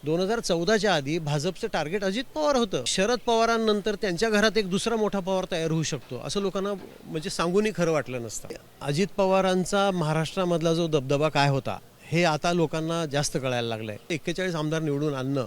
2014च्या आधी भाजपचं टार्गेट अजित पवार होतं. शरद पवारांनंतर त्यांच्या घरात एक दुसरा मोठा पवार तयार होऊ शकतो असं लोकांना म्हणजे सांगूनही खरं वाटलं नसतं. अजित पवारांचा महाराष्ट्रामधला जो दबदबा काय होता हे आता लोकांना जास्त कळायला लागलंय. 41 आमदार निवडून आणणं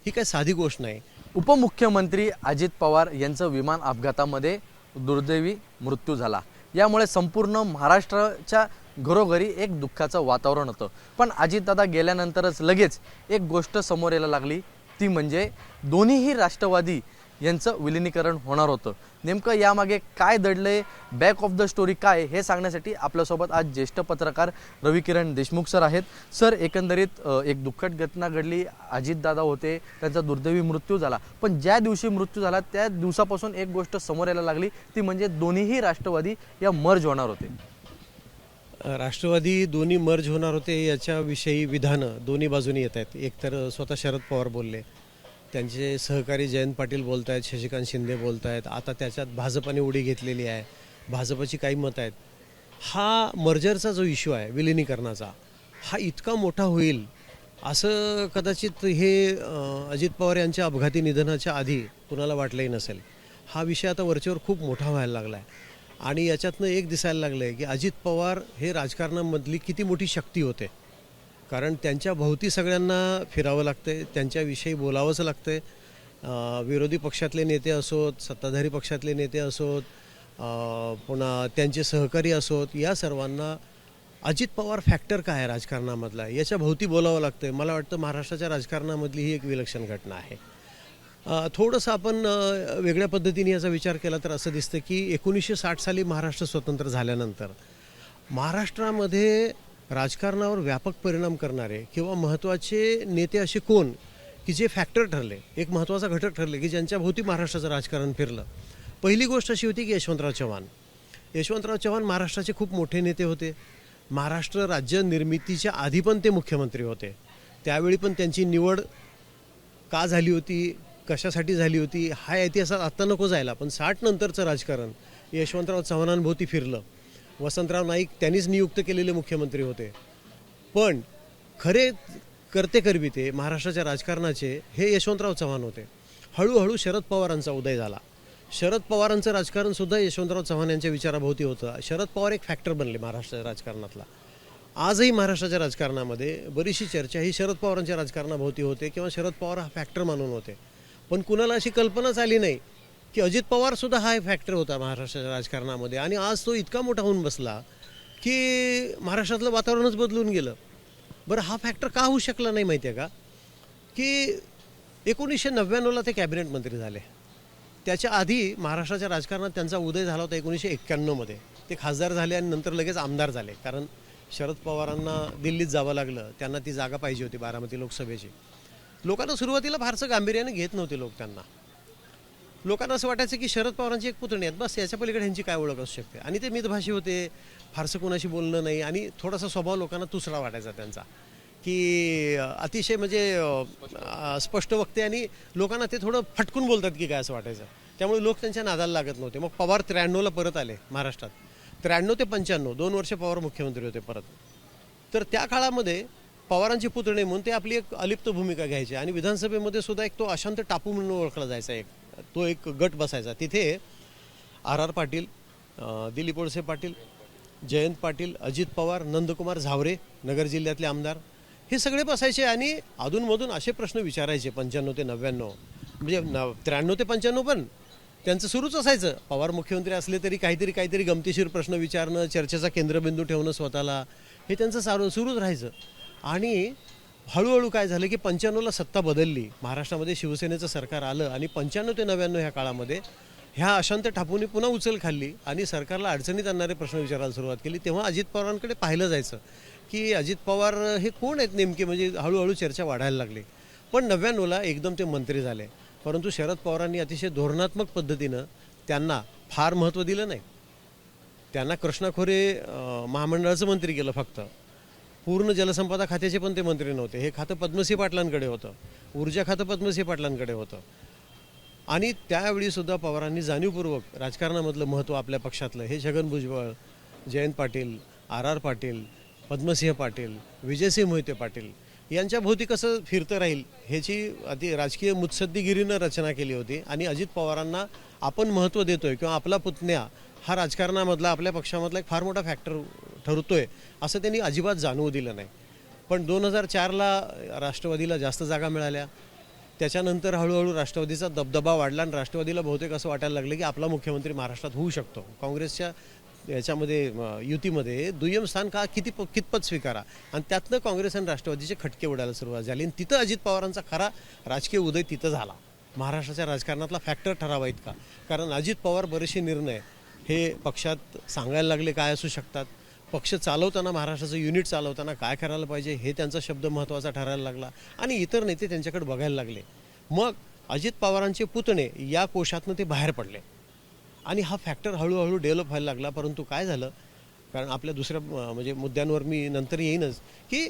ही काही साधी गोष्ट नाही. उपमुख्यमंत्री अजित पवार यांचं विमान अपघातामध्ये दुर्दैवी मृत्यू झाला. यामुळे संपूर्ण महाराष्ट्राच्या घरोघरी एक दुःखाचं वातावरण होतं. पण अजितदादा गेल्यानंतरच लगेच एक गोष्ट समोर यायला लागली, ती म्हणजे दोन्हीही राष्ट्रवादी यांचं विलिनीकरण होणार होतं. नेमकं यामागे काय दडलंय, बॅक ऑफ द स्टोरी काय, हे सांगण्यासाठी आपल्यासोबत आज ज्येष्ठ पत्रकार रविकिरण देशमुख सर आहेत. सर, एकंदरीत एक दुःखद घटना घडली, अजितदादा होते, त्यांचा दुर्दैवी मृत्यू झाला. पण ज्या दिवशी मृत्यू झाला त्या दिवसापासून एक गोष्ट समोर यायला लागली, ती म्हणजे दोन्हीही राष्ट्रवादी या मर्ज होणार होते. राष्ट्रवादी दोन्ही मर्ज होणार होते याच्याविषयी विधानं दोन्ही बाजूनी येत आहेत. एकतर स्वतः शरद पवार बोलले, त्यांचे सहकारी जयंत पाटील बोलत आहेत, शशिकांत शिंदे बोलत आहेत, आता त्याच्यात भाजपाने उडी घेतलेली आहे, भाजपची काही मतं आहेत. हा मर्जरचा जो इश्यू आहे विलिनीकरणाचा, हा इतका मोठा होईल असं कदाचित हे अजित पवार यांच्या अपघाती निधनाच्या आधी कुणाला वाटलंही नसेल. हा विषय आता वरचेवर खूप मोठा व्हायला लागला आहे आणि याच्यातनं एक दिसायला लागलं आहे की अजित पवार हे राजकारणामधली किती मोठी शक्ती होते. कारण त्यांच्या भोवती सगळ्यांना फिरावं लागतं, त्यांच्याविषयी बोलावंच लागतं. विरोधी पक्षातले नेते असोत, सत्ताधारी पक्षातले नेते असोत, पुन्हा त्यांचे सहकारी असोत, या सर्वांना अजित पवार फॅक्टर काय आहे राजकारणामधला याच्या भोवती बोलावं लागतं. मला वाटतं महाराष्ट्राच्या राजकारणामधली ही एक विलक्षण घटना आहे. थोडंसं आपण वेगळ्या पद्धतीने याचा विचार केला तर असं दिसतं की 1960 साली महाराष्ट्र स्वतंत्र झाल्यानंतर महाराष्ट्रामध्ये राजकारणावर व्यापक परिणाम करणारे किंवा महत्त्वाचे नेते असे कोण की जे फॅक्टर ठरले, एक महत्त्वाचा घटक ठरले की ज्यांच्या भोवती महाराष्ट्राचं राजकारण फिरलं. पहिली गोष्ट अशी होती की यशवंतराव चव्हाण महाराष्ट्राचे खूप मोठे नेते होते. महाराष्ट्र राज्य निर्मितीच्या आधी पण ते मुख्यमंत्री होते. त्यावेळी पण त्यांची निवड का झाली होती, कशासाठी झाली होती हा इतिहासात आत्ता नको जायला. पण 60 नंतरचं राजकारण यशवंतराव चव्हाणांभोवती फिरलं. वसंतराव नाईक त्यांनीच नियुक्त केलेले मुख्यमंत्री होते. पण खरे करते करविते महाराष्ट्राच्या राजकारणाचे हे यशवंतराव चव्हाण होते. हळूहळू शरद पवारांचा उदय झाला. शरद पवारांचं राजकारणसुद्धा यशवंतराव चव्हाण यांच्या विचाराभोवती होतं. शरद पवार एक फॅक्टर बनले महाराष्ट्राच्या राजकारणातला. आजही महाराष्ट्राच्या राजकारणामध्ये बरीचशी चर्चा ही शरद पवारांच्या राजकारणाभोवती होते किंवा शरद पवार हा फॅक्टर मानून होते. पण कुणाला अशी कल्पनाच आली नाही की अजित पवारसुद्धा हा फॅक्टर होता महाराष्ट्राच्या राजकारणामध्ये. आणि आज तो इतका मोठा होऊन बसला की महाराष्ट्रातलं वातावरणच बदलून गेलं. बरं, हा फॅक्टर का होऊ शकला नाही माहिती आहे का? की 1999ला ते कॅबिनेट मंत्री झाले. त्याच्या आधी महाराष्ट्राच्या राजकारणात त्यांचा उदय झाला होता 1991मध्ये. ते खासदार झाले आणि नंतर लगेच आमदार झाले. कारण शरद पवारांना दिल्लीत जावं लागलं, त्यांना ती जागा पाहिजे होती बारामती लोकसभेची. लोकांना सुरुवातीला फारसं गांभीर्याने घेत नव्हते लोक त्यांना. लोकांना असं वाटायचं की शरद पवारांची एक पुतणी आहेत, बस याच्या पलीकडे ह्यांची काय ओळख असू शकते. आणि ते मितभाषी होते, फारसं कोणाशी बोलणं नाही आणि थोडासा स्वभाव लोकांना दुसरा वाटायचा त्यांचा की अतिशय म्हणजे स्पष्ट वक्ते आणि लोकांना ते थोडं फटकून बोलतात की काय असं वाटायचं. त्यामुळे लोक त्यांच्या नादाला लागत नव्हते. मग पवार 93ला परत आले महाराष्ट्रात. 93 ते 95 2 वर्ष पवार मुख्यमंत्री होते परत. तर त्या काळामध्ये पवारांची पुतणी म्हणून ते आपली एक अलिप्त भूमिका घ्यायची आणि विधानसभेमध्ये सुद्धा एक तो अशांत टापू म्हणून ओळखला जायचा. तो एक गट बसायचा. तिथे आर पाटील, दिलीप वळसे पाटील, जयंत पाटील, अजित पवार, नंदकुमार झावरे नगर जिल्ह्यातले आमदार हे सगळे बसायचे आणि अधूनमधून असे प्रश्न विचारायचे. 95 ते 99 म्हणजे 93 ते 95 पण त्यांचं सुरूच असायचं. पवार मुख्यमंत्री असले तरी काहीतरी गमतीशीर प्रश्न विचारणं, चर्चेचा केंद्रबिंदू ठेवणं स्वतःला, हे त्यांचं सुरूच राहायचं. आणि हळूहळू काय झालं की 95ला सत्ता बदलली, महाराष्ट्रामध्ये शिवसेनेचं सरकार आलं आणि 95 ते 99 ह्या काळामध्ये ह्या अशांत ठापूंनी पुन्हा उचल खाल्ली आणि सरकारला अडचणीत आणणारे प्रश्न विचारायला सुरुवात केली. तेव्हा अजित पवारांकडे पाहिलं जायचं की अजित पवार हे कोण आहेत नेमके, म्हणजे हळूहळू चर्चा वाढायला लागली. पण 99ला एकदम ते मंत्री झाले. परंतु शरद पवारांनी अतिशय धोरणात्मक पद्धतीनं त्यांना फार महत्त्व दिलं नाही. त्यांना कृष्णा खोरे महामंडळाचं मंत्री केलं फक्त. पूर्ण जलसंपदा खात्याचे पण ते मंत्री नव्हते. हे खातं पद्मसिंह पाटलांकडे होतं, ऊर्जा खातं पद्मसिंह पाटलांकडे होतं. आणि त्यावेळीसुद्धा पवारांनी जाणीवपूर्वक राजकारणामधलं महत्त्व आपल्या पक्षातलं हे छगन भुजबळ, जयंत पाटील, आर पाटील, पद्मसिंह पाटील, विजयसिंह मोहिते पाटील यांच्या भोवती कसं फिरतं राहील ह्याची अति राजकीय मुत्सद्दीगिरीनं रचना केली होती. आणि अजित पवारांना आपण महत्त्व देतोय किंवा आपला पुतण्या हा राजकारणामधला आपल्या पक्षामधला एक फार मोठा फॅक्टर ठरतोय असं त्यांनी अजिबात जाणवू दिलं नाही. पण 2004ला राष्ट्रवादीला जास्त जागा मिळाल्या. त्याच्यानंतर हळूहळू राष्ट्रवादीचा दबदबा वाढला आणि राष्ट्रवादीला बहुतेक असं वाटायला लागलं की आपला मुख्यमंत्री महाराष्ट्रात होऊ शकतो. काँग्रेसच्या याच्यामध्ये युतीमध्ये दुय्यम स्थान कितपत स्वीकारा, आणि त्यातनं काँग्रेस आणि राष्ट्रवादीचे खटके उडायला सुरुवात झाली. आणि तिथं अजित पवारांचा खरा राजकीय उदय तिथं झाला. महाराष्ट्राच्या राजकारणातला फॅक्टर ठरावा इतका. कारण अजित पवार बरेचसे निर्णय हे पक्षात सांगायला लागले काय असू शकतात. पक्ष चालवताना महाराष्ट्राचं युनिट चालवताना काय करायला पाहिजे हे त्यांचा शब्द महत्त्वाचा ठरायला लागला. आणि इतर नेते त्यांच्याकडे बघायला लागले. मग अजित पवारांचे पुतणे या कोशातनं ते बाहेर पडले आणि हा फॅक्टर हळूहळू डेव्हलप व्हायला लागला. परंतु काय झालं, कारण आपल्या दुसऱ्या म्हणजे मुद्द्यांवर मी नंतर येईनच, की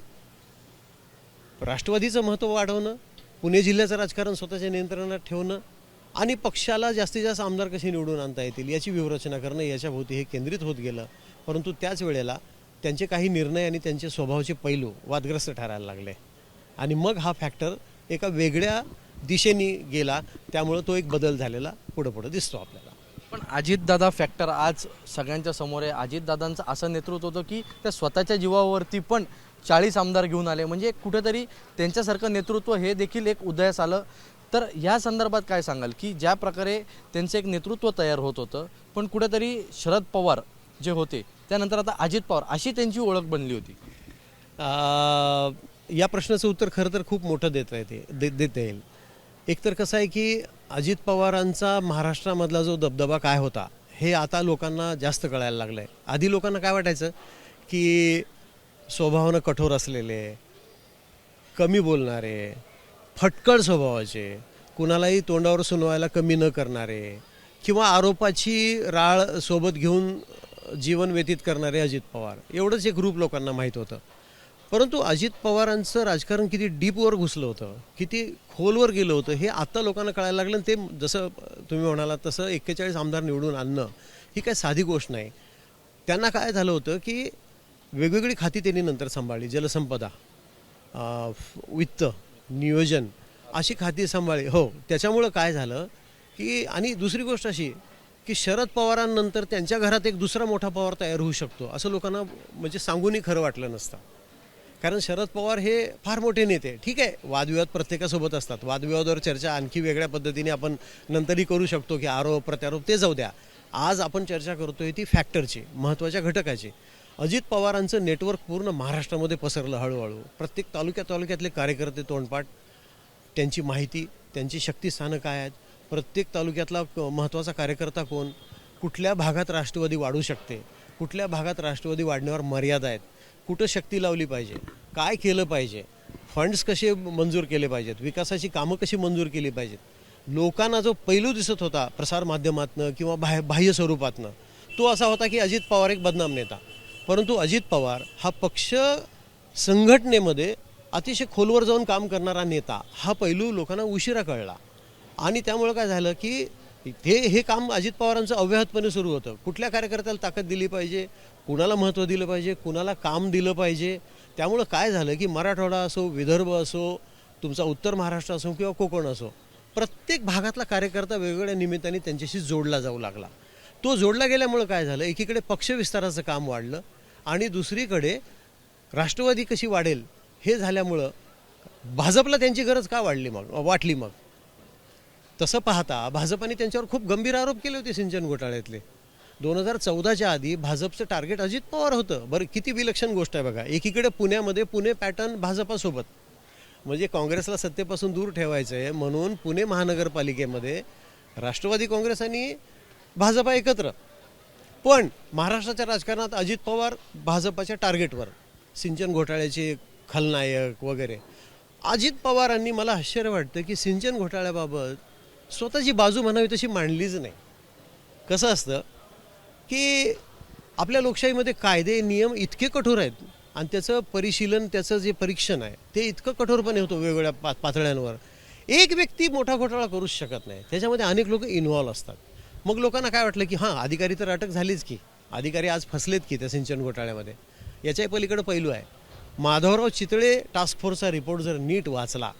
राष्ट्रवादीचं महत्त्व वाढवणं, पुणे जिल्ह्याचं राजकारण स्वतःच्या नियंत्रणात ठेवणं आणि पक्षाला जास्तीत जास्त आमदार कसे निवडून आणता येतील याची व्यूहरचना करणं याच्याभोवती हे केंद्रित होत गेलं. परंतु त्याच वेळेला त्यांचे काही निर्णय आणि त्यांचे स्वभावाचे पैलू वादग्रस्त ठरायला लागले आणि मग हा फॅक्टर एका वेगळ्या दिशेने गेला. त्यामुळं तो एक बदल झालेला पुढं दिसतो आपल्याला. पण अजितदादा फॅक्टर आज सगळ्यांच्या समोर आहे. अजितदादांचं असं नेतृत्व होतं की त्या स्वतःच्या जीवावरती पण 40 आमदार घेऊन आले. म्हणजे कुठेतरी त्यांच्यासारखं नेतृत्व हे देखील एक उदयास आलं. तर या संदर्भात काय सांगाल की ज्या प्रकारे त्यांचं एक नेतृत्व तयार होत होतं, पण कुठेतरी शरद पवार जे होते त्यानंतर आता अजित पवार अशी त्यांची ओळख बनली होती. या प्रश्नाचं उत्तर खरं तर खूप मोठं देता येईल. एकतर कसं आहे की अजित पवारांचा महाराष्ट्रामधला जो दबदबा काय होता हे आता लोकांना जास्त कळायला लागलं आहे. आधी लोकांना काय वाटायचं की स्वभावानं कठोर असलेले, कमी बोलणारे, फटकळ स्वभावाचे, कुणालाही तोंडावर सुनवायला कमी न करणारे किंवा आरोपाची राळ सोबत घेऊन जीवन व्यतीत करणारे अजित पवार, एवढंच एक ग्रुप लोकांना माहीत होतं. परंतु अजित पवारांचं राजकारण किती डीपवर घुसलं होतं, किती खोलवर गेलं होतं हे आता लोकांना कळायला लागलं. ते जसं तुम्ही म्हणालात तसं 41 आमदार निवडून आणणं ही काही साधी गोष्ट नाही. त्यांना काय झालं होतं की वेगवेगळी खाती त्यांनी नंतर सांभाळली. जलसंपदा, वित्त, नियोजन अशी खाती सांभाळली. हो, त्याच्यामुळं काय झालं की, आणि दुसरी गोष्ट अशी की शरद पवारांनंतर त्यांच्या घरात एक दुसरा मोठा पवार तयार होऊ शकतो असं लोकांना म्हणजे सांगूनही खरं वाटलं नसतं. कारण शरद पवार हे फार मोठे नेते. ठीक आहे, वादविवाद प्रत्येकासोबत असतात. वादविवादावर चर्चा आणखी वेगळ्या पद्धतीने आपण नंतरही करू शकतो की आरोप प्रत्यारोप ते जाऊ द्या. आज आपण चर्चा करतोय ती फॅक्टरची, महत्त्वाच्या घटकाची. अजित पवारांचं नेटवर्क पूर्ण महाराष्ट्रामध्ये पसरलं हळूहळू. प्रत्येक तालुक्यातले कार्यकर्ते तोंडपाठ, त्यांची माहिती, त्यांची शक्तिस्थानं काय आहेत, प्रत्येक तालुक्यातला महत्त्वाचा कार्यकर्ता कोण, कुठल्या भागात राष्ट्रवादी वाढू शकते, कुठल्या भागात राष्ट्रवादी वाढण्यावर मर्यादा आहेत, कुठं शक्ती लावली पाहिजे, काय केलं पाहिजे, फंड्स कसे मंजूर केले पाहिजेत, विकासाची कामं कशी मंजूर केली पाहिजेत. लोकांना जो पैलू दिसत होता प्रसारमाध्यमातनं किंवा बाह्य स्वरूपातनं, तो असा होता की अजित पवार एक बदनाम नेता. परंतु अजित पवार हा पक्ष संघटनेमध्ये अतिशय खोलवर जाऊन काम करणारा नेता, हा पैलू लोकांना उशिरा कळला. आणि त्यामुळं काय झालं की हे काम अजित पवारांचं अव्याहतपणे सुरू होतं. कुठल्या कार्यकर्त्याला ताकद दिली पाहिजे, कुणाला महत्त्व दिलं पाहिजे, कुणाला काम दिलं पाहिजे. त्यामुळं काय झालं की मराठवाडा असो, विदर्भ असो, तुमचा उत्तर महाराष्ट्र असो किंवा कोकण असो, प्रत्येक भागातला कार्यकर्ता वेगवेगळ्या निमित्ताने त्यांच्याशी जोडला जाऊ लागला. तो जोडला गेल्यामुळं काय झालं, एकीकडे पक्षविस्ताराचं काम वाढलं आणि दुसरीकडे राष्ट्रवादी कशी वाढेल हे झाल्यामुळं भाजपला त्यांची गरज का वाटली मग. तसं पाहता भाजपाने त्यांच्यावर खूप गंभीर आरोप केले होते सिंचन घोटाळ्यातले. 2014च्या आधी भाजपचं टार्गेट अजित पवार होतं. बरं, किती विलक्षण गोष्ट आहे बघा. एकीकडे पुण्यामध्ये पुणे पॅटर्न भाजपासोबत, म्हणजे काँग्रेसला सत्तेपासून दूर ठेवायचं आहे म्हणून पुणे महानगरपालिकेमध्ये राष्ट्रवादी काँग्रेस आणि भाजपा एकत्र. पण महाराष्ट्राच्या राजकारणात अजित पवार भाजपाच्या टार्गेटवर, सिंचन घोटाळ्याचे खलनायक वगैरे. अजित पवारांनी, मला आश्चर्य वाटतं की सिंचन घोटाळ्याबाबत स्वतःची बाजू म्हणावी तशी मांडलीच नाही. कसं असतं की आपल्या लोकशाहीमध्ये कायदे नियम इतके कठोर आहेत आणि त्याचं परिशीलन, त्याचं जे परीक्षण आहे ते इतकं कठोरपणे होतं वेगवेगळ्या पातळ्यांवर. एक व्यक्ती मोठा घोटाळा करूच शकत नाही, त्याच्यामध्ये अनेक लोक इन्व्हॉल्व असतात. मग लोकांना काय वाटलं की हां, अधिकारी तर अटक झालीच की, अधिकारी आज फसलेत की त्या सिंचन घोटाळ्यामध्ये. याच्याही पलीकडे पैलू आहे. माधवराव चितळे टास्क फोर्सचा रिपोर्ट जर नीट वाचला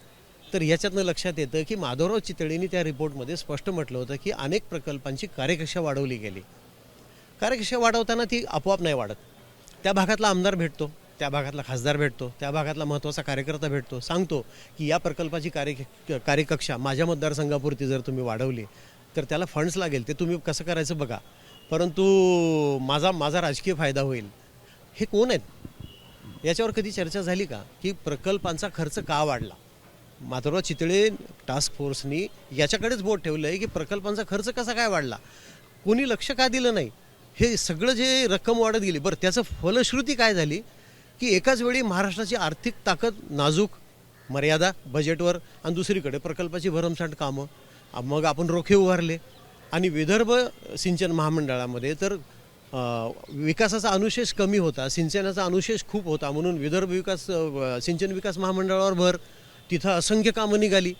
तर याच्यातनं लक्षात येतं की माधवराव चितळेंनी त्या रिपोर्टमध्ये स्पष्ट म्हटलं होतं की अनेक प्रकल्पांची कार्यकक्षा वाढवली गेली. कार्यकक्षा वाढवताना ती आपोआप नाही वाढत. त्या भागातला आमदार भेटतो, त्या भागातला खासदार भेटतो, त्या भागातला महत्त्वाचा कार्यकर्ता भेटतो, सांगतो की या प्रकल्पाची कार्यकक्षा माझ्या मतदारसंघापुरती जर तुम्ही वाढवली तर त्याला फंड्स लागेल, ते तुम्ही कसं करायचं बघा, परंतु माझा राजकीय फायदा होईल. हे कोण आहेत? याच्यावर कधी चर्चा झाली का की प्रकल्पांचा खर्च का वाढला? माधवराव चितळे टास्क फोर्सनी याच्याकडेच बोट ठेवलं आहे की प्रकल्पांचा खर्च कसा काय वाढला, कोणी लक्ष का दिलं नाही. हे सगळं जे रक्कम वाढत गेली, बरं त्याचं फलश्रुती काय झाली की एकाच वेळी महाराष्ट्राची आर्थिक ताकद नाजूक, मर्यादा बजेटवर, आणि दुसरीकडे प्रकल्पाची भरमसाठ कामं. मग आपण रोखे उभारले. आणि विदर्भ सिंचन महामंडळामध्ये तर विकासाचा अनुशेष कमी होता, सिंचनाचा अनुशेष खूप होता, म्हणून विदर्भ सिंचन विकास महामंडळावर भर, तिथं असंख्य कामं निघाली.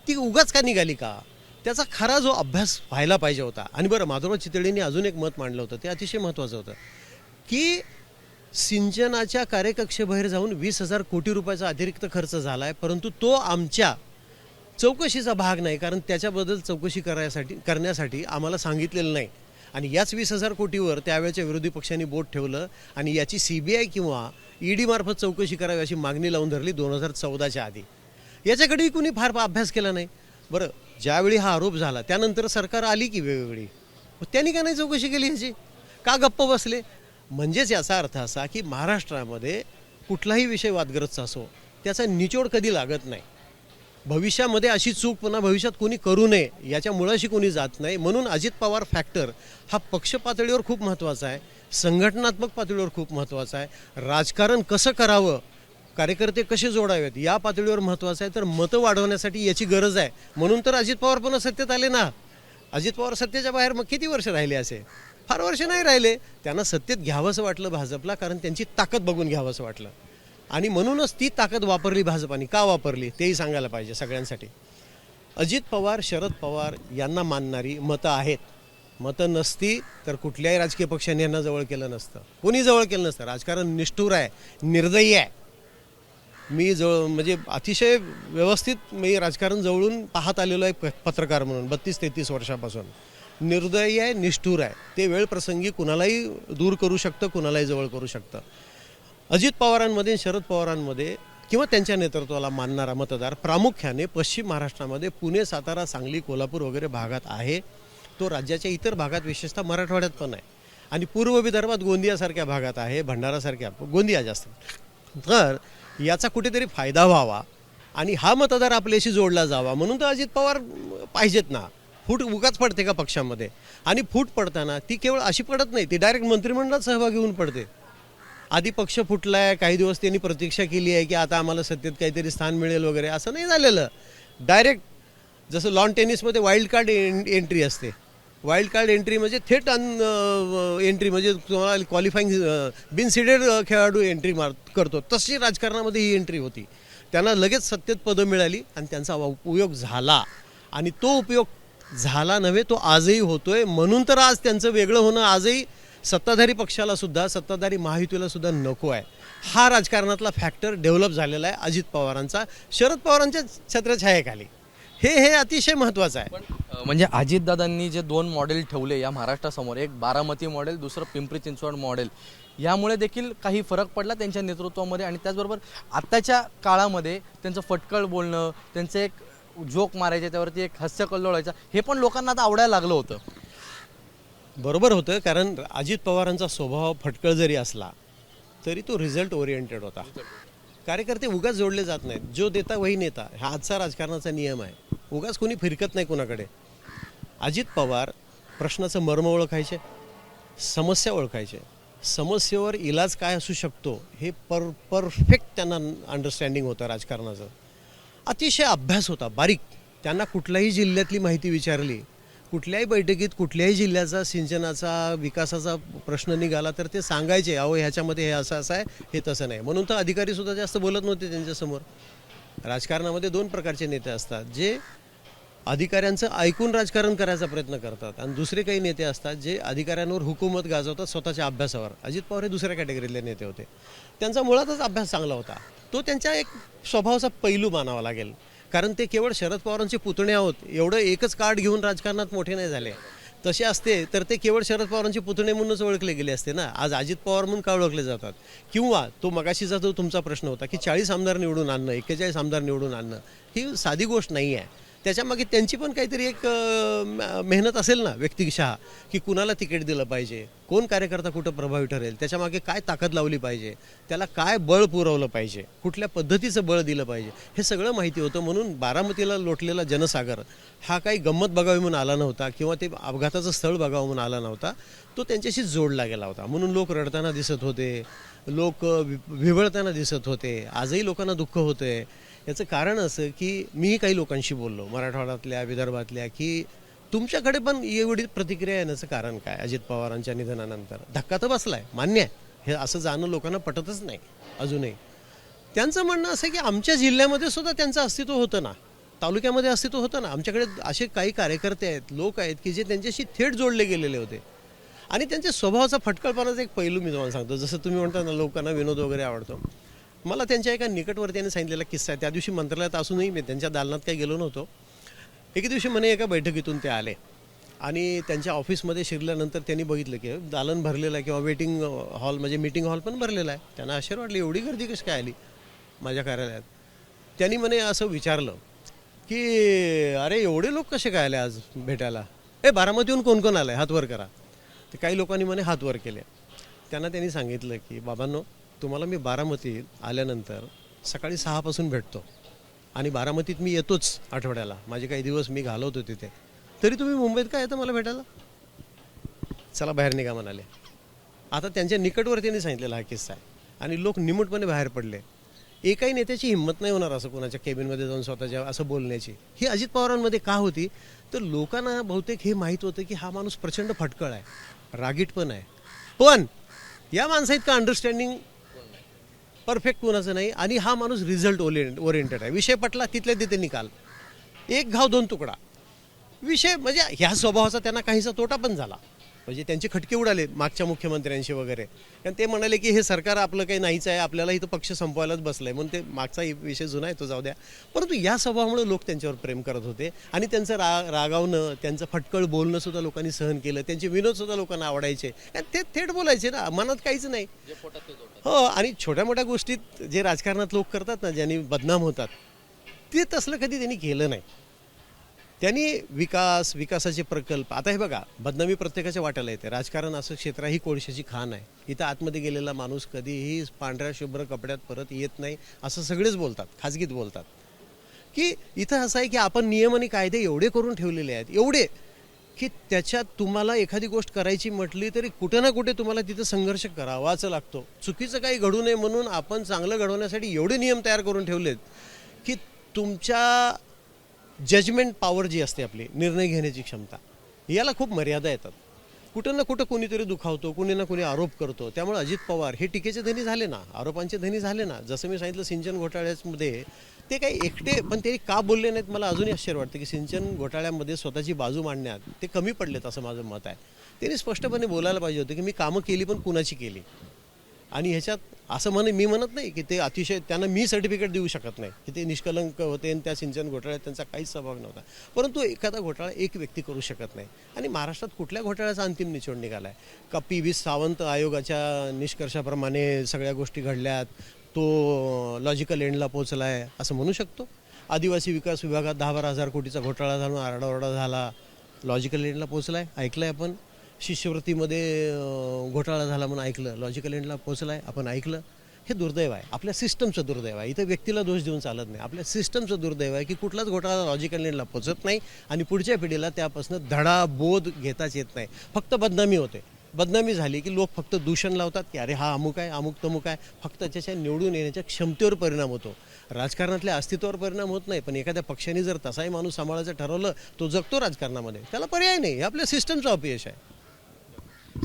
ती उगाच का निघाली का? त्याचा खरा जो अभ्यास व्हायला पाहिजे होता. आणि बरं, माधवराव चितळेंनी अजून एक मत मांडलं होतं, ते अतिशय महत्त्वाचं होतं की सिंचनाच्या कार्यकक्षेबाहेर जाऊन 20,000 कोटी रुपयाचा अतिरिक्त खर्च झाला आहे, परंतु तो आमच्या चौकशीचा भाग नाही, कारण त्याच्याबद्दल चौकशी करण्यासाठी आम्हाला सांगितलेलं नाही. आणि याच 20,000 कोटीवर त्यावेळेच्या विरोधी पक्षांनी बोट ठेवलं आणि याची CBI किंवा ED मार्फत चौकशी करावी अशी मागणी लावून धरली 2014च्या आधी. याच्याकडेही कुणी फार अभ्यास केला नाही. बरं, ज्यावेळी हा आरोप झाला त्यानंतर सरकार आली की वेगवेगळी, त्यांनी का नाही चौकशी केली ह्याची? का गप्प बसले? म्हणजेच याचा अर्थ असा की महाराष्ट्रामध्ये कुठलाही विषय वादग्रस्त असो त्याचा निचोड कधी लागत नाही. भविष्यामध्ये अशी चूक पुन्हा भविष्यात कोणी करू नये याच्या मुळाशी कोणी जात नाही. म्हणून अजित पवार फॅक्टर हा पक्ष पातळीवर खूप महत्त्वाचा आहे, संघटनात्मक पातळीवर खूप महत्त्वाचा आहे, राजकारण कसं करावं, कार्यकर्ते कसे जोडावेत या पातळीवर महत्त्वाचं आहे. तर मतं वाढवण्यासाठी याची गरज आहे. म्हणून तर अजित पवार पुन्हा सत्तेत आले ना. अजित पवार सत्तेच्या बाहेर मग किती वर्ष राहिले? असे फार वर्ष नाही राहिले. त्यांना सत्तेत घ्यावंसं वाटलं भाजपला, कारण त्यांची ताकद बघून घ्यावंसं वाटलं. आणि म्हणूनच ती ताकद वापरली भाजपाने. का वापरली तेही सांगायला पाहिजे सगळ्यांसाठी. अजित पवार, शरद पवार यांना मानणारी मतं आहेत. मतं नसती तर कुठल्याही राजकीय पक्षाने यांना जवळ केलं नसतं, कोणी जवळ केलं नसतं. राजकारण निष्ठुर आहे, निर्दयी आहे. मी म्हणजे अतिशय व्यवस्थित मी राजकारण जवळून पाहत आलेलो आहे पत्रकार म्हणून 32-33 वर्षापासून. निर्दयी आहे, निष्ठुर आहे. ते वेळ प्रसंगी कुणालाही दूर करू शकतं, कुणालाही जवळ करू शकतं. अजित पवारांमध्ये, शरद पवारांमध्ये किंवा त्यांच्या नेतृत्वाला मानणारा मतदार प्रामुख्याने पश्चिम महाराष्ट्रामध्ये पुणे, सातारा, सांगली, कोल्हापूर वगैरे भागात आहे. तो राज्याच्या इतर भागात विशेषतः मराठवाड्यात पण आहे. आणि पूर्व विदर्भात गोंदियासारख्या भागात आहे, भंडारासारख्या, गोंदिया जास्त. तर याचा कुठेतरी फायदा व्हावा आणि हा मतदार आपल्याशी जोडला जावा म्हणून तर अजित पवार पाहिजेत ना. फूट उगाच पडते का पक्षामध्ये? आणि फूट पडताना ती केवळ अशी पडत नाही, ती डायरेक्ट मंत्रिमंडळात सहभागी होऊन पडते. आधी पक्ष फुटला आहे, काही दिवस त्यांनी प्रतीक्षा केली आहे की आता आम्हाला सत्तेत काहीतरी स्थान मिळेल वगैरे, असं नाही झालेलं. डायरेक्ट जसं लॉन टेनिसमध्ये वाईल्ड कार्ड एंट्री असते. वाईल्ड कार्ड एंट्री म्हणजे थेट एंट्री, म्हणजे तुम्हाला क्वालिफाईंग बिनसिडेड खेळाडू एंट्री करतो, तशी राजकारणामध्ये ही एंट्री होती. त्यांना लगेच सत्तेत पदं मिळाली आणि त्यांचा उपयोग झाला. आणि तो उपयोग झाला नव्हे, तो आजही होतोय. म्हणून तर आज त्यांचं वेगळं होणं आजही सत्ताधारी पक्षाला सुद्धा, सत्ताधारी महायुतीला सुद्धा नको आहे. हा राजकारणातला फॅक्टर डेव्हलप झालेला आहे अजित पवारांचा, शरद पवारांच्या छत्रछायेखाली. हे अतिशय महत्त्वाचं आहे. म्हणजे अजितदादांनी जे 2 मॉडेल ठेवले या महाराष्ट्रासमोर, एक बारामती मॉडेल, दुसरं पिंपरी चिंचवड मॉडेल, यामुळे देखील काही फरक पडला त्यांच्या नेतृत्वामध्ये. आणि त्याचबरोबर आत्ताच्या काळामध्ये त्यांचं फटकळ बोलणं, त्यांचं एक जोक मारायचे, त्यावरती एक हास्य कल्लोळायचा, हे पण लोकांना आता आवडायला लागलं होतं. बरोबर होतं, कारण अजित पवारांचा स्वभाव फटकळ जरी असला तरी तो रिझल्ट ओरिएंटेड होता. कार्यकर्ते उगाच जोडले जात नाहीत. जो देता वही नेता, हा आजचा राजकारणाचा नियम आहे. उगाच कोणी फिरकत नाही कुणाकडे. अजित पवार प्रश्नाचं मर्म ओळखायचे, समस्या ओळखायचे, समस्येवर इलाज काय असू शकतो हे परफेक्ट त्यांना अंडरस्टँडिंग होतं राजकारणाचं. अतिशय अभ्यास होता, बारीक. त्यांना कुठल्याही जिल्ह्यातली माहिती विचारली, कुठल्याही बैठकीत कुठल्याही जिल्ह्याचा सिंचनाचा विकासाचा प्रश्न निघाला तर ते सांगायचे, अहो ह्याच्यामध्ये हे असं आहे, हे तसं नाही. म्हणून तर अधिकारीसुद्धा जास्त बोलत नव्हते त्यांच्यासमोर. राजकारणामध्ये 2 प्रकारचे नेते असतात, जे अधिकाऱ्यांचं ऐकून राजकारण करायचा प्रयत्न करतात आणि दुसरे काही नेते असतात जे अधिकाऱ्यांवर हुकूमत गाजवतात स्वतःच्या अभ्यासावर. अजित पवार हे दुसऱ्या कॅटेगरीतले नेते होते. त्यांचा मुळातच अभ्यास चांगला होता. तो त्यांच्या एक स्वभावाचा पैलू मानावा लागेल, कारण ते केवळ शरद पवारांचे पुतणे आहोत एवढं एकच कार्ड घेऊन राजकारणात मोठे नाही झाले. तसे असते तर ते केवळ शरद पवारांचे पुतणे म्हणूनच ओळखले गेले असते ना. आज अजित पवार म्हणून का ओळखले जातात? किंवा तो मगाशीचा जो तुमचा प्रश्न होता की 40 आमदार निवडून आणणं, 41 आमदार निवडून आणणं ही साधी गोष्ट नाही आहे. त्याच्यामागे त्यांची पण काहीतरी एक मेहनत असेल ना व्यक्तिशः, की कुणाला तिकीट दिलं पाहिजे, कोण कार्यकर्ता कुठं प्रभावी ठरेल, त्याच्यामागे काय ताकद लावली पाहिजे, त्याला काय बळ पुरवलं पाहिजे, कुठल्या पद्धतीचं बळ दिलं पाहिजे, हे सगळं माहिती होतं. म्हणून बारामतीला लोटलेला जनसागर हा काही गंमत बघावी म्हणून आला नव्हता किंवा ते अपघाताचं स्थळ बघावं म्हणून आला नव्हता. तो त्यांच्याशी जोडला गेला होता. म्हणून लोक रडताना दिसत होते, लोक विव्हळताना दिसत होते. आजही लोकांना दुःख होतंय. याचं कारण असं की मीही काही लोकांशी बोललो मराठवाड्यातल्या, विदर्भातल्या, की तुमच्याकडे पण एवढी प्रतिक्रिया येण्याचं कारण काय? अजित पवारांच्या निधनानंतर धक्का तर बसलाय, मान्य आहे. हे असं जाणं लोकांना पटतच नाही अजूनही. त्यांचं म्हणणं असं की आमच्या जिल्ह्यामध्ये सुद्धा त्यांचं अस्तित्व होतं ना, तालुक्यामध्ये अस्तित्व होतं ना. आमच्याकडे असे काही कार्यकर्ते आहेत, लोक आहेत की जे त्यांच्याशी थेट जोडले गेलेले होते. आणि त्यांच्या स्वभावाचा फटकळपणाचा एक पैलू मी तुम्हाला सांगतो. जसं तुम्ही म्हणता ना लोकांना विनोद वगैरे आवडतो, मला त्यांच्या एका निकटवर्तीयाने सांगितलेला किस्सा आहे. त्या दिवशी मंत्रालयात असूनही मी त्यांच्या दालनात काही गेलो नव्हतो. एके दिवशी म्हणे एका बैठकीतून ते आले आणि त्यांच्या ऑफिसमध्ये शिरल्यानंतर त्यांनी बघितलं की दालन भरलेलं आहे किंवा वेटिंग हॉल म्हणजे मीटिंग हॉल पण भरलेला आहे. त्यांना आश्चर्य वाटलं, एवढी गर्दी कशी काय आली माझ्या कार्यालयात. त्यांनी म्हणे असं विचारलं की अरे एवढे लोक कसे काय आले आज भेटायला? बारामतीहून कोण कोण आलं आहे हात वर करा. तर काही लोकांनी म्हणे हात वर केले. त्यांनी सांगितलं की बाबांनो, तुम्हाला मी बारामतीत आल्यानंतर सकाळी 6 पासून भेटतो आणि बारामतीत मी येतोच आठवड्याला. माझे काही दिवस मी घालवतो तिथे. तरी तुम्ही मुंबईत काय येतं मला भेटायला? चला बाहेर निघा म्हणाले. आता त्यांच्या निकटवर्तीने सांगितलेला हा किस्सा आहे आणि लोक निमूटपणे बाहेर पडले. एकाही नेत्याची हिंमत नाही होणार असं कोणाच्या केबिनमध्ये जाऊन स्वतःच्या असं बोलण्याची. ही अजित पवारांमध्ये का होती? तर लोकांना बहुतेक हे माहीत होतं की हा माणूस प्रचंड फटकळ आहे, रागीट पण आहे, पण या माणसा इतका अंडरस्टँडिंग परफेक्ट कोणाचं नाही. आणि हा माणूस रिझल्ट ओरिएंटेड आहे. विषय पटला तिथल्या तिथे निकाल, एक घाव दोन तुकडा विषय. म्हणजे ह्या स्वभावाचा त्यांना काहीसा तोटा पण झाला. म्हणजे त्यांचे खटके उडाले मागच्या मुख्यमंत्र्यांशी वगैरे, कारण ते म्हणाले की हे सरकार आपलं काही नाहीच आहे, आपल्याला इथं पक्ष संपवायलाच बसलं आहे. म्हणून ते मागचा विषय जुना आहे तो जाऊ द्या. परंतु या स्वभावामुळे लोक त्यांच्यावर प्रेम करत होते आणि त्यांचं रागावणं, त्यांचं फटकळ बोलणं सुद्धा लोकांनी सहन केलं. त्यांचे विनोदसुद्धा लोकांना आवडायचे आणि ते थेट बोलायचे ना, मनात काहीच नाही. हो, आणि छोट्या मोठ्या गोष्टीत जे राजकारणात लोक करतात ना, ज्यांनी बदनाम होतात, ते तसलं कधी त्यांनी केलं नाही. त्यांनी विकासाचे प्रकल्प. आता हे बघा, बदनामी प्रत्येकाच्या वाट्याला येते. राजकारण असं क्षेत्र ही कोळशाची खाण आहे. इथं आतमध्ये गेलेला माणूस कधीही पांढऱ्या शुभ्र कपड्यात परत येत नाही असं सगळेच बोलतात, खाजगीत बोलतात. की इथं असं आहे की आपण नियम आणि कायदे एवढे करून ठेवलेले आहेत, एवढे की त्याच्यात तुम्हाला एखादी गोष्ट करायची म्हटली तरी कुठे ना कुठे तुम्हाला तिथं संघर्ष करावाच लागतो. चुकीचं काही घडू नये म्हणून आपण चांगलं घडवण्यासाठी एवढे नियम तयार करून ठेवलेत की तुमच्या जजमेंट पॉवर जी असते, आपली निर्णय घेण्याची क्षमता, याला खूप मर्यादा येतात. कुठं ना कुठं कोणीतरी दुखावतो, कोणी ना कोणी आरोप करतो. त्यामुळे अजित पवार हे टीकेचे धनी झाले ना, आरोपांचे धनी झाले ना. जसं मी सांगितलं सिंचन घोटाळ्यामध्ये ते काही एकटे, पण ते का बोलले नाहीत मला अजूनही आश्चर्य वाटतं की सिंचन घोटाळ्यामध्ये स्वतःची बाजू मांडण्यात ते कमी पडलेत असं माझं मत आहे. त्यांनी स्पष्टपणे बोलायला पाहिजे होतं की मी कामं केली पण कुणाची केली. आणि ह्याच्यात असं मी म्हणत नाही की ते अतिशय त्यांना मी सर्टिफिकेट देऊ शकत नाही की ते निष्कलंक होते आणि त्या सिंचन घोटाळ्यात त्यांचा काहीच सहभाग नव्हता. परंतु एखादा घोटाळा एक व्यक्ती करू शकत नाही. आणि महाराष्ट्रात कुठल्या घोटाळ्याचा अंतिम निचोड निघाला आहे का? PV सावंत आयोगाच्या निष्कर्षाप्रमाणे सगळ्या गोष्टी घडल्यात, तो लॉजिकल एंडला पोचला आहे असं म्हणू शकतो? आदिवासी विकास विभागात 10-12 कोटीचा घोटाळा झाला, आरडाओरडा झाला, लॉजिकल एंडला पोचला आहे, ऐकलं आहे आपण. शिष्यवृत्तीमध्ये घोटाळा झाला म्हणून ऐकलं, लॉजिकल एंडला पोचला आहे आपण ऐकलं. हे दुर्दैव आहे, आपल्या सिस्टमचं दुर्दैव आहे. इथं व्यक्तीला दोष देऊन चालत नाही, आपल्या सिस्टमचं दुर्दैव आहे की कुठलाच घोटाळा लॉजिकल एंडला पोचत नाही आणि पुढच्या पिढीला त्यापासून धडा बोध घेताच येत नाही. फक्त बदनामी होते. बदनामी झाली की लोक फक्त दूषण लावतात की अरे हा अमुक आहे, अमुक तमुक आहे. फक्त त्याच्या निवडून येण्याच्या क्षमतेवर परिणाम होतो, राजकारणातल्या अस्तित्वावर परिणाम होत नाही. पण एखाद्या पक्षाने जर तसाही माणूस सांभाळायचं ठरवलं, तो जगतो राजकारणामध्ये, त्याला पर्याय नाही. हे आपल्या सिस्टमचं अपयश आहे.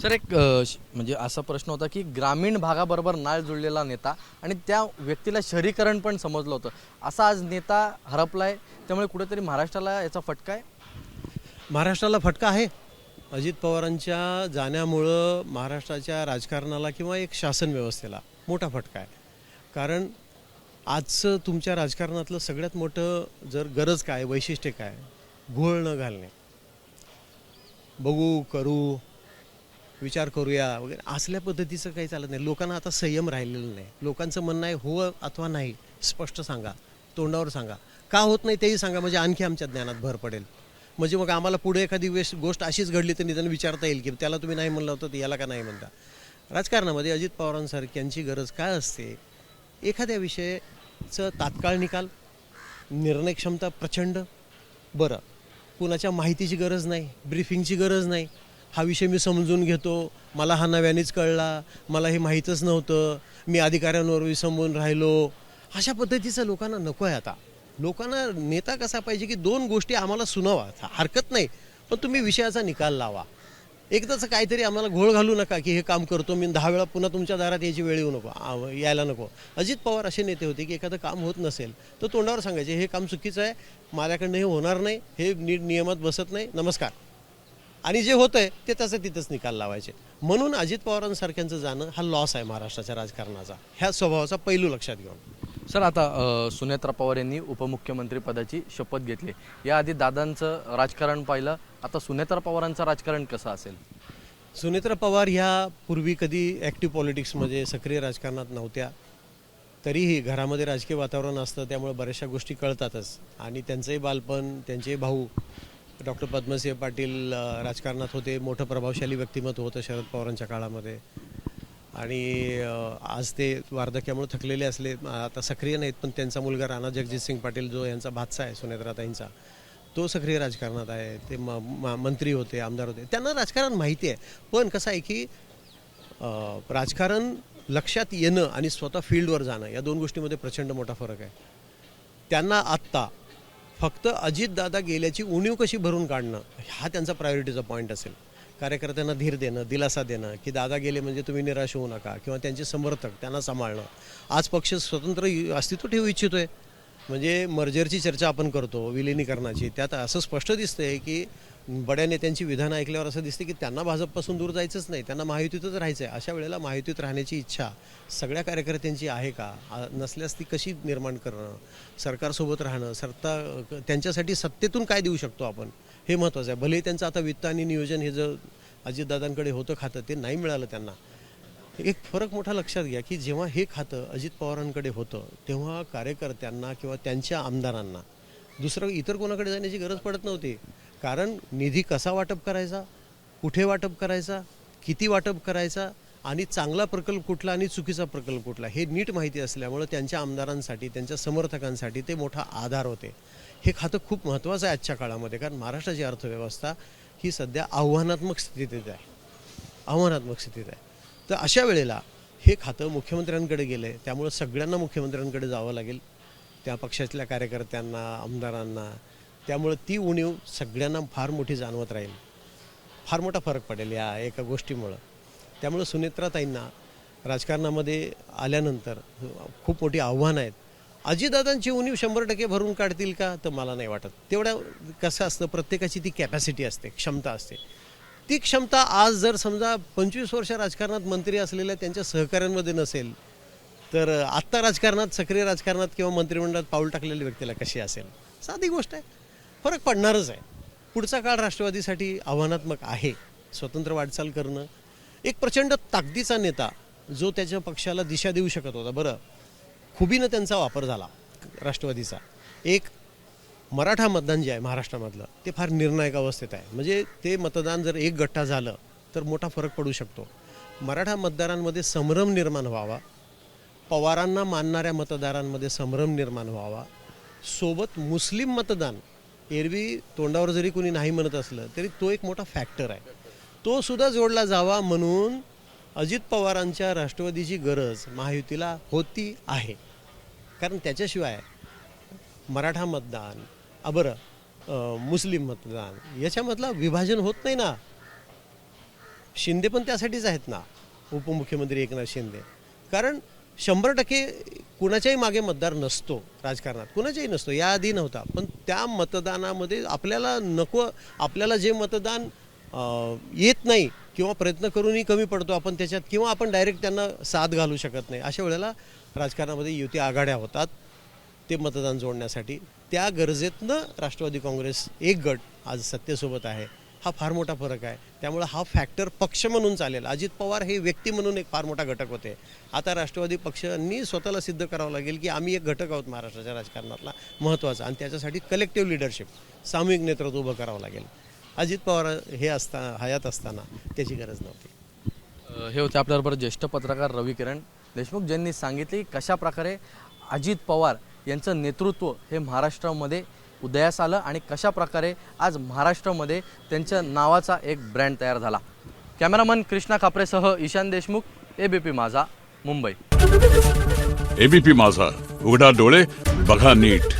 सर एक म्हणजे असा प्रश्न होता की ग्रामीण भागाबरोबर नाळ जुळलेला नेता आणि त्या व्यक्तीला शहरीकरण पण समजलं होतं, असा आज नेता हरपलाय, त्यामुळे कुठेतरी महाराष्ट्राला याचा फटका आहे. महाराष्ट्राला फटका आहे. अजित पवारांच्या जाण्यामुळं महाराष्ट्राच्या राजकारणाला किंवा एक शासन व्यवस्थेला मोठा फटका आहे. कारण आजचं तुमच्या राजकारणातलं सगळ्यात मोठं जर गरज काय, वैशिष्ट्य काय, घोळ न घालणे, बघू करू विचार करूया वगैरे असल्या पद्धतीचं काही चालत नाही. लोकांना आता संयम राहिलेला नाही. लोकांचं म्हणणं आहे हो अथवा नाही, स्पष्ट सांगा, तोंडावर सांगा. का होत नाही तेही सांगा, म्हणजे आणखी आमच्या ज्ञानात भर पडेल. म्हणजे मग आम्हाला पुढे एखादी गोष्ट अशीच घडली तर निदान विचारता येईल की त्याला तुम्ही नाही म्हणलं होतं तर याला का नाही म्हणता. राजकारणामध्ये अजित पवारांसारख्यांची गरज काय असते, एखाद्या विषयाचं तात्काळ निकाल, निर्णय क्षमता प्रचंड, बरं कुणाच्या माहितीची गरज नाही, ब्रीफिंगची गरज नाही. हा विषय मी समजून घेतो, मला हा नव्यानेच कळला, मला हे माहीतच नव्हतं, मी अधिकाऱ्यांवर विसंबून राहिलो, अशा पद्धतीचं लोकांना नको आहे. आता लोकांना नेता कसा पाहिजे की दोन गोष्टी आम्हाला सुनावा, हरकत नाही, पण तुम्ही विषयाचा निकाल लावा. एकदाच काहीतरी आम्हाला घोळ घालू नका की हे काम करतो मी 10 वेळा पुन्हा तुमच्या दारात यायची वेळ येऊ नको, यायला नको. अजित पवार असे नेते होते की एखादं काम होत नसेल तर तोंडावर सांगायचे हे काम चुकीचं आहे, माझ्याकडनं हे होणार नाही, हे नीट नियमात बसत नाही, नमस्कार. आणि जे होतं आहे ते तसं तिथंच निकाल लावायचे. म्हणून अजित पवारांसारख्यांचं जाणं हा लॉस आहे महाराष्ट्राच्या राजकारणाचा, ह्या स्वभावाचा पैलू लक्षात घेऊन. सर आता सुनेत्रा पवार यांनी उपमुख्यमंत्री पदाची शपथ घेतली. याआधी दादांचं राजकारण पाहिलं, आता सुनेत्रा पवारांचं राजकारण कसं असेल. सुनेत्रा पवार ह्या पूर्वी कधी ॲक्टिव्ह पॉलिटिक्समध्ये सक्रिय राजकारणात नव्हत्या, तरीही घरामध्ये राजकीय वातावरण असतं त्यामुळे बऱ्याचशा गोष्टी कळतातच. आणि त्यांचंही बालपण, त्यांचे भाऊ डॉक्टर पद्मसिंह पाटील राजकारणात होते, मोठं प्रभावशाली व्यक्तिमत्व होतं शरद पवारांच्या काळामध्ये. आणि आज ते वार्धक्यामुळे थकलेले असले, आता सक्रिय नाहीत, पण त्यांचा मुलगा राणा जगजितसिंग पाटील जो यांचा भाचा आहे सुनेत्राताईंचा, तो सक्रिय राजकारणात आहे. ते मंत्री होते, आमदार होते, त्यांना राजकारण माहिती आहे. पण कसं आहे की राजकारण लक्षात येणं आणि स्वतः फील्डवर जाणं या दोन गोष्टीमध्ये प्रचंड मोठा फरक आहे. त्यांना आत्ता फक्त अजितदादा गेल्याची उणीव कशी भरून काढणं हा त्यांचा प्रायोरिटीचा पॉईंट असेल. कार्यकर्त्यांना धीर देणं, दिलासा देणं की दादा गेले म्हणजे तुम्ही निराश होऊ नका, किंवा त्यांचे समर्थक त्यांना सांभाळणं. आज पक्ष स्वतंत्र अस्तित्व ठेवू इच्छितो आहे, म्हणजे मर्जरची चर्चा आपण करतो, विलिनीकरणाची, त्यात असं स्पष्ट दिसतंय की बड्या नेत्यांची विधानं ऐकल्यावर असं दिसते की त्यांना भाजपपासून दूर जायचंच नाही, त्यांना महायुतीतच राहायचं आहे. अशा वेळेला महायुतीत राहण्याची इच्छा सगळ्या कार्यकर्त्यांची आहे का, नसल्यास ती कशी निर्माण करणं, सरकारसोबत राहणं, त्यांच्यासाठी सत्तेतून काय देऊ शकतो आपण, हे महत्त्वाचं आहे. भलेही त्यांचं आता वित्त आणि नियोजन हे जर अजितदादांकडे होतं खातं, ते नाही मिळालं त्यांना. एक फरक मोठा लक्षात घ्या की जेव्हा हे खातं अजित पवारांकडे होतं तेव्हा कार्यकर्त्यांना किंवा त्यांच्या आमदारांना दुसरं इतर कोणाकडे जाण्याची गरज पडत नव्हती. कारण निधी कसा वाटप करायचा, कुठे वाटप करायचा, किती वाटप करायचा, आणि चांगला प्रकल्प कुठला आणि चुकीचा प्रकल्प कुठला हे नीट माहिती असल्यामुळं त्यांच्या आमदारांसाठी, त्यांच्या समर्थकांसाठी ते मोठा आधार होते. हे खातं खूप महत्त्वाचं आहे आजच्या काळामध्ये, कारण महाराष्ट्राची अर्थव्यवस्था ही सध्या आव्हानात्मक स्थितीत आहे. तर अशा वेळेला हे खातं मुख्यमंत्र्यांकडे गेलं आहे, त्यामुळं सगळ्यांना मुख्यमंत्र्यांकडे जावं लागेल, त्या पक्षातल्या कार्यकर्त्यांना, आमदारांना. त्यामुळं ती उणीव सगळ्यांना फार मोठी जाणवत राहील, फार मोठा फरक पडेल या एका गोष्टीमुळं. त्यामुळं सुनेत्राताईंना राजकारणामध्ये आल्यानंतर खूप मोठी आव्हानं आहेत. अजितदादांची उणीव 100% भरून काढतील का, तर मला नाही वाटत. तेवढ्या कसं असतं, प्रत्येकाची ती कॅपॅसिटी असते, क्षमता असते. ती क्षमता आज जर समजा 25 वर्ष राजकारणात मंत्री असलेल्या त्यांच्या सहकाऱ्यांमध्ये नसेल, तर आत्ता राजकारणात, सक्रिय राजकारणात किंवा मंत्रिमंडळात पाऊल टाकलेल्या व्यक्तीला कशी असेल. साधी गोष्ट आहे, फरक पडणारच आहे. पुढचा काळ राष्ट्रवादीसाठी आव्हानात्मक आहे. स्वतंत्र वाटचाल करणं, एक प्रचंड ताकदीचा नेता जो त्याच्या पक्षाला दिशा देऊ शकत होता, बरं खुबीनं त्यांचा वापर झाला राष्ट्रवादीचा. एक मराठा मतदान जे आहे महाराष्ट्रामधलं ते फार निर्णायक अवस्थेत आहे. म्हणजे ते मतदान जर एक गठ्ठा झालं तर मोठा फरक पडू शकतो. मराठा मतदारांमध्ये संभ्रम निर्माण व्हावा, पवारांना मानणाऱ्या मतदारांमध्ये संभ्रम निर्माण व्हावा. सोबत मुस्लिम मतदान, एरवी तोंडावर जरी कोणी नाही म्हणत असलं तरी तो एक मोठा फॅक्टर आहे, तो सुद्धा जोडला जावा. म्हणून अजित पवारांच्या राष्ट्रवादीची गरज महायुतीला होती आहे. कारण त्याच्याशिवाय मराठा मतदान, मुस्लिम मतदान याच्यामधला विभाजन होत नाही ना. शिंदे पण त्यासाठीच आहेत ना, उपमुख्यमंत्री एकनाथ शिंदे. कारण 100% कुणाच्याही मागे मतदार नसतो राजकारणात, कुणाच्याही नसतो, याआधी नव्हता. पण त्या मतदानामध्ये आपल्याला जे मतदान येत नाही किंवा प्रयत्न करूनही कमी पडतो आपण त्याच्यात, किंवा आपण डायरेक्ट त्यांना साथ घालू शकत नाही, अशा वेळेला राजकारणामध्ये युती आघाड्या होतात ते मतदान जोडण्यासाठी. त्या गरजेतनं राष्ट्रवादी काँग्रेस एक गट आज सत्तेसोबत आहे. हा फार मोठा फरक आहे. त्यामुळे हा फॅक्टर पक्ष म्हणून चालेल. अजित पवार हे व्यक्ती म्हणून एक फार मोठा घटक होते. आता राष्ट्रवादी पक्षांनी स्वतःला सिद्ध करावं लागेल की आम्ही एक घटक आहोत महाराष्ट्राच्या राजकारणातला महत्त्वाचा, आणि त्याच्यासाठी कलेक्टिव्ह लिडरशिप, सामूहिक नेतृत्व उभं करावं लागेल. अजित पवार हे हयात असताना त्याची गरज नव्हती. हे होते आपल्याबरोबर ज्येष्ठ पत्रकार रवी किरण देशमुख, ज्यांनी सांगितले की कशा प्रकारे अजित पवार यांचं नेतृत्व हे महाराष्ट्रामध्ये उदयास आलं आणि कशा प्रकारे आज महाराष्ट्रामध्ये त्यांच्या नावाचा एक ब्रँड तयार झाला. कॅमेरामन कृष्णा खापरेसह ईशान देशमुख, एबीपी माझा, मुंबई. एबीपी माझा, उघडा डोळे बघा नीट.